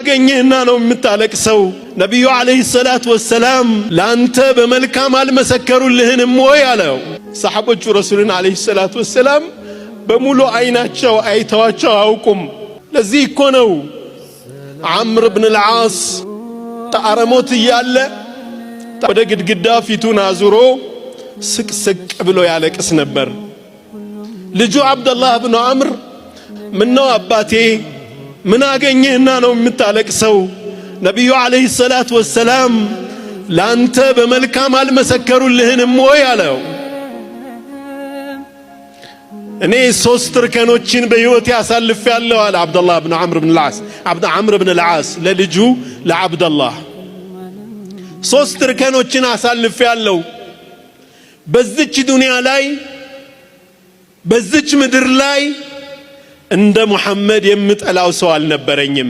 ገኘህና ነው የምታለቅሰው? ነብዩ አለይሂ ሰላቱ ወሰላም ላንተ በመልካም አልመሰከሩልህንም ወይ አለው። ሰሐቦቹ ረሱልን አለይሂ ሰላቱ ወሰላም በሙሉ አይናቸው አይተዋቸው አያውቁም። ለዚህ እኮ ነው ዐምር ብን አልዓስ ተአረሞት እያለ ወደ ግድግዳ ፊቱን አዙሮ ስቅስቅ ብሎ ያለቅስ ነበር። ልጁ አብደላህ ብን ዐምር ምነው አባቴ ምን አገኘህና ነው የምታለቅሰው? ነብዩ አለይሂ ሰላቱ ወሰላም ላንተ በመልካም አልመሰከሩልህንም ወይ አለው። እኔ ሶስት እርከኖችን በህይወቴ አሳልፌያለሁ አለ አብደላህ ብን ዐምር ብን አልዓስ ለልጁ ለአብደላህ ሶስት እርከኖችን አሳልፌያለሁ። በዚች ዱንያ ላይ በዚች ምድር ላይ እንደ ሙሐመድ የምጠላው ሰው አልነበረኝም።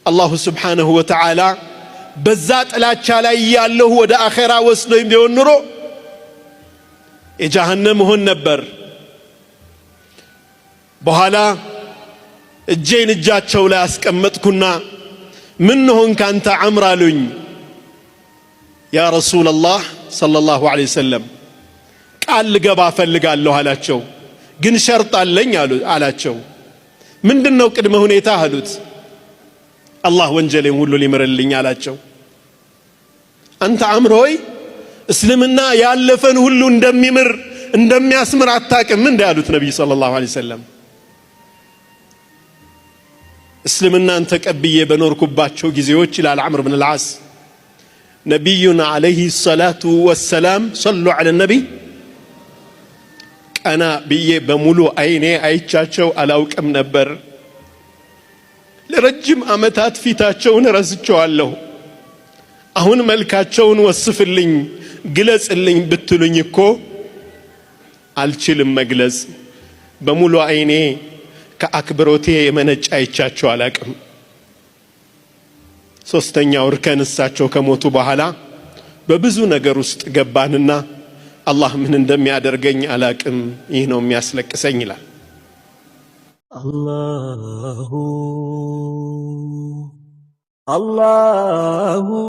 አላሁ ስብሓነሁ ወተዓላ በዛ ጥላቻ ላይ ያለሁ ወደ አኼራ ወስዶኝ ቢሆን ኑሮ የጀሃነም ሆን ነበር። በኋላ እጄን እጃቸው ላይ አስቀመጥኩና ምን ሆንክ አንተ ዐምር አሉኝ። ያ ረሱለላህ ሰለላሁ ዐለይሂ ወሰለም ቃል ልገባ እፈልጋለሁ አላቸው። ግን ሸርጥ አለኝ አላቸው። ምንድነው ቅድመ ሁኔታ አሉት። አላህ ወንጀሌን ሁሉ ሊምርልኝ አላቸው። አንተ ዐምር ሆይ እስልምና ያለፈን ሁሉ እንደሚምር እንደሚያስምር አታውቅም እንዴ አሉት ነብዩ ሰለላሁ ዐለይሂ ወሰለም። እስልምናን ተቀብዬ በኖርኩባቸው ጊዜዎች ይላል ዐምር ብን አልዓስ ነብዩና ዐለይሂ ሰላቱ ወሰላም ሰሉ ዐለ ነቢ ቀና ብዬ በሙሉ አይኔ አይቻቸው አላውቅም ነበር። ለረጅም ዓመታት ፊታቸውን ረስቸዋለሁ። አሁን መልካቸውን ወስፍልኝ ግለጽልኝ ብትሉኝ እኮ አልችልም መግለጽ። በሙሉ አይኔ ከአክብሮቴ የመነጨ አይቻቸው አላውቅም። ሶስተኛው እርከን እሳቸው ከሞቱ በኋላ በብዙ ነገር ውስጥ ገባንና አላህ ምን እንደሚያደርገኝ አላውቅም። ይህ ነው የሚያስለቅሰኝ ይላል። አላሁ